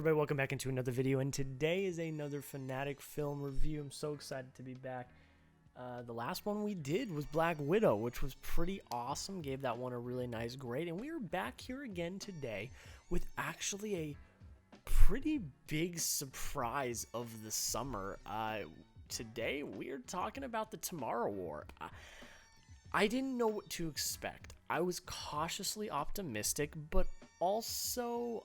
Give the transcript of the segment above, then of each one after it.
everybody, welcome back into another video, and today is another Fanatic film review. I'm so excited to be back. The last one we did was Black Widow, which was pretty awesome. Gave that one a really nice grade, and we are back here again today with actually a pretty big surprise of the summer. Today we're talking about the Tomorrow War. I didn't know what to expect. I was cautiously optimistic, but also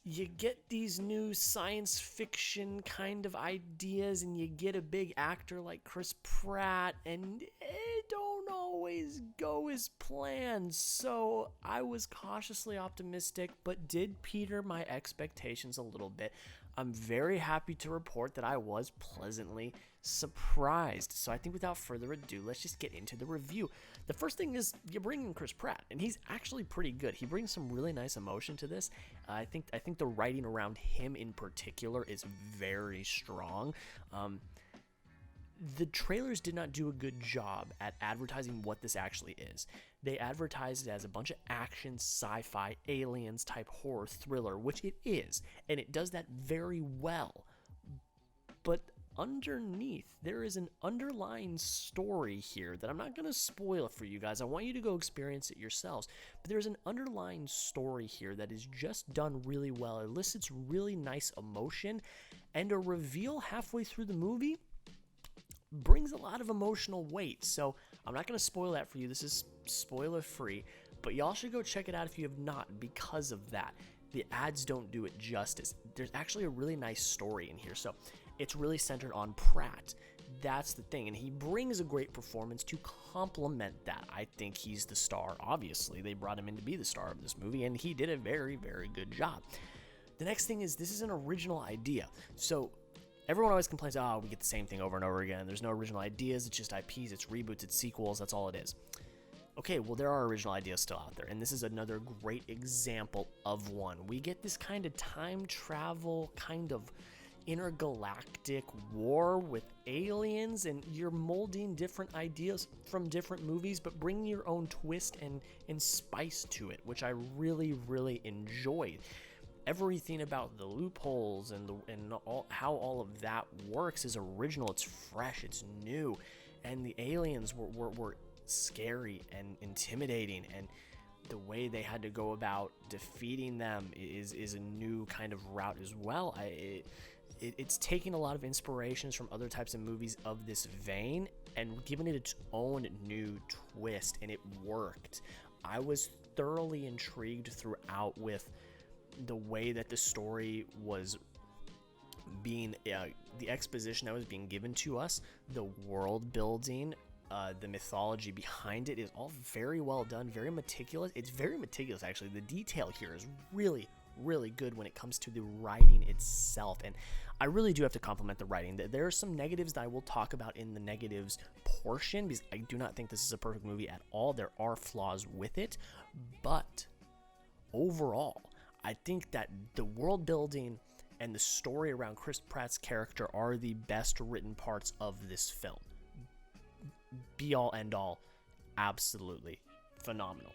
you get these new science fiction kind of ideas and you get a big actor like Chris Pratt and it don't always go as planned. So I was cautiously optimistic, but did peter my expectations a little bit. I'm very happy to report that I was pleasantly surprised. So I think without further ado, let's just get into the review. The first thing is you bring in Chris Pratt, and he's actually pretty good. He brings some really nice emotion to this. I think the writing around him in particular is very strong. The trailers did not do a good job at advertising what this actually is. They advertised it as a bunch of action, sci-fi, aliens type horror thriller, which it is, and it does that very well. But underneath, there is an underlying story here that I'm not going to spoil for you guys. I want you to go experience it yourselves. But there's an underlying story here that is just done really well. It elicits really nice emotion, and a reveal halfway through the movie brings a lot of emotional weight. So I'm not going to spoil that for you. This is spoiler free, but y'all should go check it out if you have not, because of that. The ads don't do it justice. There's actually a really nice story in here. So it's really centered on Pratt. That's the thing. And he brings a great performance to complement that. I think he's the star. Obviously, they brought him in to be the star of this movie, and he did a very, very good job. The next thing is this is an original idea. So everyone always complains, we get the same thing over and over again. There's no original ideas. It's just IPs. It's reboots. It's sequels. That's all it is. Okay, well, there are original ideas still out there, and this is another great example of one. We get this kind of time travel, kind of intergalactic war with aliens, and you're molding different ideas from different movies, but bringing your own twist and spice to it, which I really, really enjoyed. Everything about the loopholes and how all of that works is original. It's fresh. It's new, and the aliens were scary and intimidating, and the way they had to go about defeating them is a new kind of route as well. It's taking a lot of inspirations from other types of movies of this vein and giving it its own new twist, and it worked. I was thoroughly intrigued throughout with the way that the story was being, the exposition that was being given to us, the world building, the mythology behind it is all very well done, very meticulous. It's very meticulous, actually. The detail here is really, really good when it comes to the writing itself, and I really do have to compliment the writing. There are some negatives that I will talk about in the negatives portion, because I do not think this is a perfect movie at all. There are flaws with it, but overall, I think that the world building and the story around Chris Pratt's character are the best written parts of this film. Be all end all, absolutely phenomenal.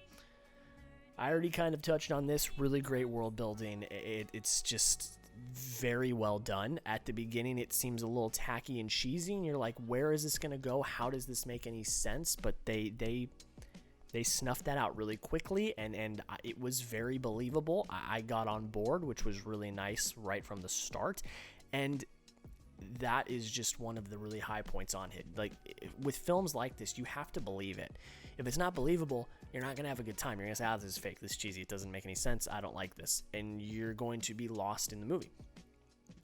I already kind of touched on this. Really great world building. It's just very well done. At the beginning, it seems a little tacky and cheesy, and you're like, where is this going to go? How does this make any sense? But they snuffed that out really quickly, and it was very believable. I got on board, which was really nice right from the start, and that is just one of the really high points on it. Like, with films like this, you have to believe it. If it's not believable, you're not going to have a good time. You're going to say, this is fake, this is cheesy, it doesn't make any sense, I don't like this, and you're going to be lost in the movie.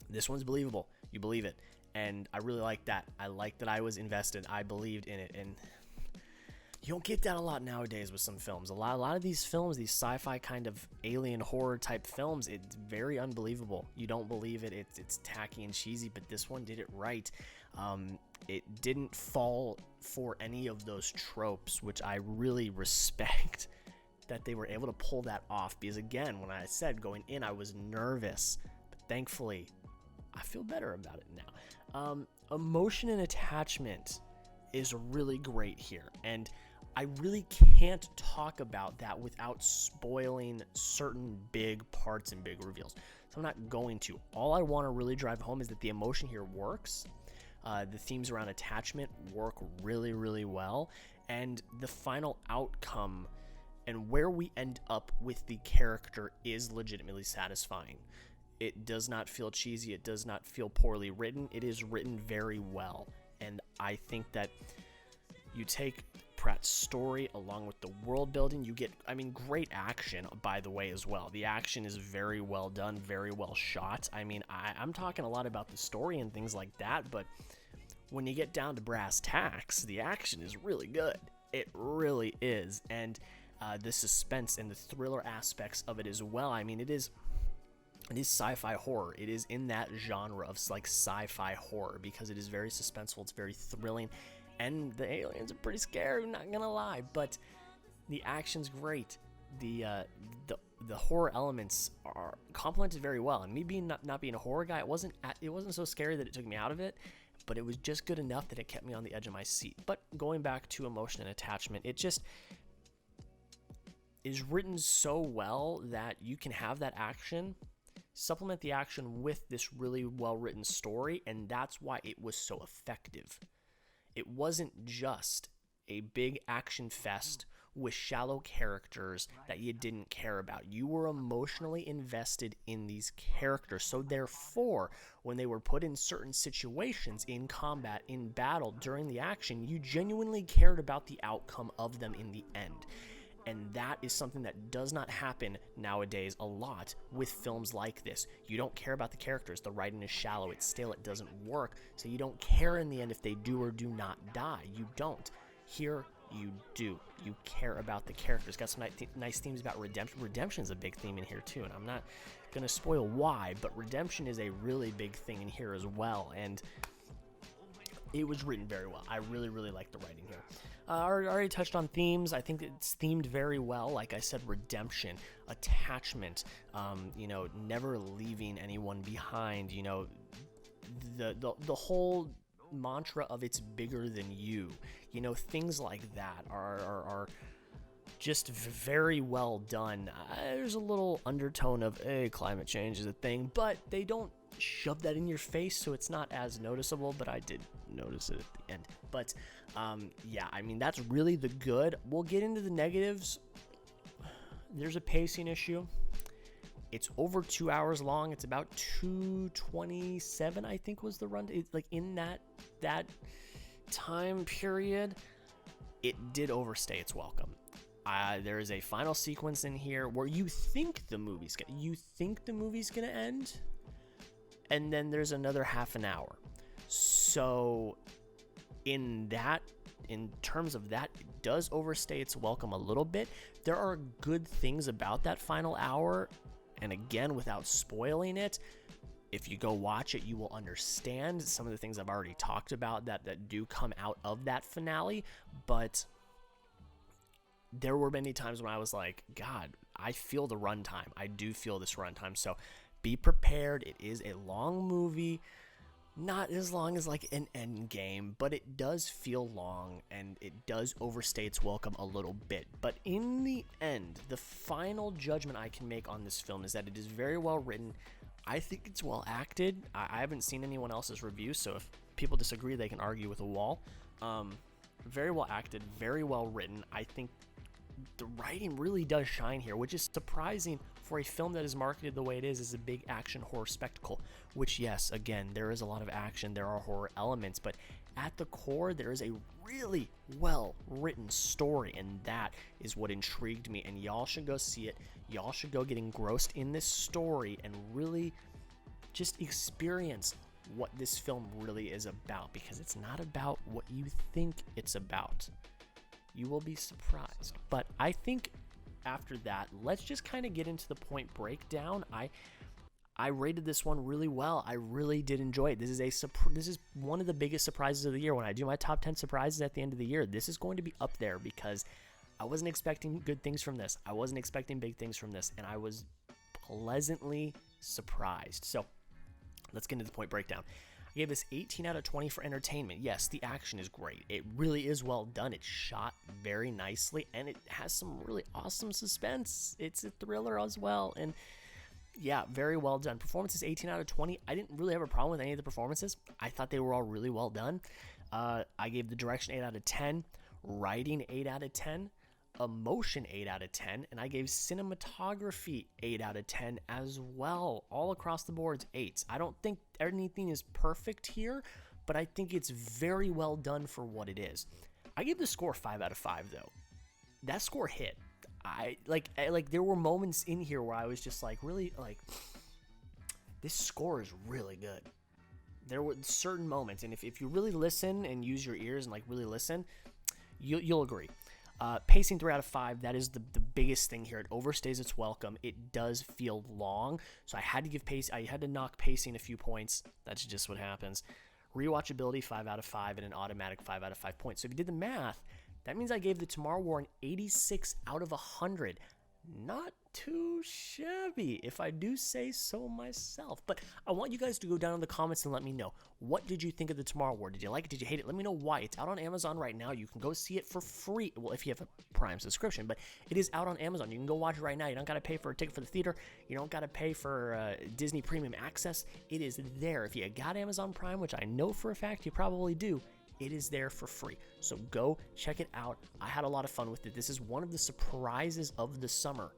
This one's believable. You believe it, and I really like that. I like that I was invested. I believed in it, and you don't get that a lot nowadays with some films. A lot of these films, these sci-fi kind of alien horror type films, it's very unbelievable. You don't believe it. It's tacky and cheesy, but this one did it right. It didn't fall for any of those tropes, which I really respect that they were able to pull that off. Because again, when I said going in, I was nervous, but thankfully, I feel better about it now. Emotion and attachment is really great here, and I really can't talk about that without spoiling certain big parts and big reveals. so I'm not going to. All I want to really drive home is that the emotion here works. The themes around attachment work really, really well, and the final outcome and where we end up with the character is legitimately satisfying. It does not feel cheesy. It does not feel poorly written. It is written very well, and I think that you take Pratt's story along with the world building, you get, great action, by the way, as well. The action is very well done, very well shot. I'm talking a lot about the story and things like that, but when you get down to brass tacks, the action is really good. It really is. And the suspense and the thriller aspects of it as well. It is sci-fi horror. It is in that genre of like sci-fi horror because it is very suspenseful. It's very thrilling. And the aliens are pretty scary, I'm not gonna lie, but the action's great. The horror elements are complemented very well. And me being not being a horror guy, it wasn't so scary that it took me out of it, but it was just good enough that it kept me on the edge of my seat. But going back to emotion and attachment, it just is written so well that you can have that action, supplement the action with this really well-written story, and that's why it was so effective. It wasn't just a big action fest with shallow characters that you didn't care about. You were emotionally invested in these characters. So therefore, when they were put in certain situations, in combat, in battle, during the action, you genuinely cared about the outcome of them in the end. And that is something that does not happen nowadays a lot with films like this. You don't care about the characters. The writing is shallow. It's stale. It doesn't work. So you don't care in the end if they do or do not die. You don't. Here, you do. You care about the characters. Got some nice themes about redemption. Redemption is a big theme in here too, and I'm not going to spoil why, but redemption is a really big thing in here as well, and it was written very well. I really, really like the writing here. I already touched on themes. I think it's themed very well. Like I said, redemption, attachment, never leaving anyone behind, the whole mantra of it's bigger than you, things like that are just very well done. There's a little undertone of, hey, climate change is a thing, but they don't shove that in your face, so it's not as noticeable, but I did notice it at the end. But that's really the good. We'll get into the negatives. There's a pacing issue. It's over 2 hours long. It's about 2:27, I think, was the run. It's like in that time period, it did overstay its welcome. There is a final sequence in here where you think the movie's gonna end, and then there's another half an hour. So in terms of that, it does overstay its welcome a little bit. There are good things about that final hour, and again, without spoiling it, if you go watch it, you will understand some of the things I've already talked about that do come out of that finale. But there were many times when I was like, God, I feel the runtime. I do feel this runtime. So be prepared. It is a long movie. Not as long as like an Endgame, but it does feel long, and it does overstay its welcome a little bit. But in the end, the final judgment I can make on this film is that it is very well written. I think it's well acted. I haven't seen anyone else's review, so if people disagree, they can argue with a wall. Very well acted, very well written. I think the writing really does shine here, which is surprising for a film that is marketed the way it is a big action horror spectacle, which, yes, again, there is a lot of action, there are horror elements, but at the core, there is a really well-written story, and that is what intrigued me, and y'all should go see it. Y'all should go get engrossed in this story and really just experience what this film really is about, because it's not about what you think it's about. You will be surprised. But I think after that, let's just kind of get into the point breakdown. I rated this one really well. I really did enjoy it. This is one of the biggest surprises of the year. When I do my top 10 surprises at the end of the year, this is going to be up there because I wasn't expecting good things from this. I wasn't expecting big things from this, and I was pleasantly surprised. So let's get into the point breakdown. I gave this 18 out of 20 for entertainment. Yes, the action is great. It really is well done. It's shot very nicely, and it has some really awesome suspense. It's a thriller as well, and Yeah, very well done. Performances 18 out of 20. I didn't really have a problem with any of the performances. I thought they were all really well done. I gave the direction 8 out of 10, writing 8 out of 10, emotion 8 out of 10, and I gave cinematography 8 out of 10 as well. All across the boards, 8s. I don't think anything is perfect here, but I think it's very well done for what it is. I gave the score 5 out of 5 though. That score hit. I there were moments in here where I was just like, really, like, this score is really good. There were certain moments, and if you really listen and use your ears and like really listen, you'll agree. Pacing 3 out of 5, that is the biggest thing here. It overstays its welcome. It does feel long, so I had to knock pacing a few points. That's just what happens. Rewatchability 5 out of 5, and an automatic 5 out of 5 points. So if you did the math, that means I gave the Tomorrow War an 86 out of 100. Not too shabby, if I do say so myself. But I want you guys to go down in the comments and let me know. What did you think of the Tomorrow War? Did you like it? Did you hate it? Let me know why. It's out on Amazon right now. You can go see it for free. Well, if you have a Prime subscription, but it is out on Amazon. You can go watch it right now. You don't got to pay for a ticket for the theater. You don't got to pay for Disney Premium Access. It is there. If you got Amazon Prime, which I know for a fact you probably do, it is there for free. So go check it out. I had a lot of fun with it. This is one of the surprises of the summer,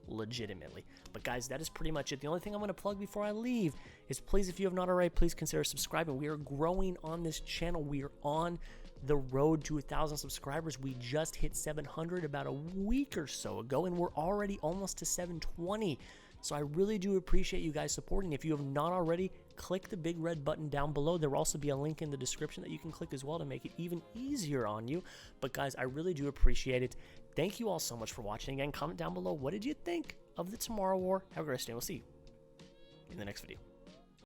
legitimately. But guys, that is pretty much it. The only thing I'm going to plug before I leave is, please, if you have not already, please consider subscribing. We are growing on this channel. We are on the road to 1,000 subscribers. We just hit 700 about a week or so ago, and we're already almost to 720. So I really do appreciate you guys supporting. If you have not already, click the big red button down below. There will also be a link in the description that you can click as well to make it even easier on you. But guys, I really do appreciate it. Thank you all so much for watching. Again, comment down below, what did you think of the Tomorrow War? Have a great day. We'll see you in the next video.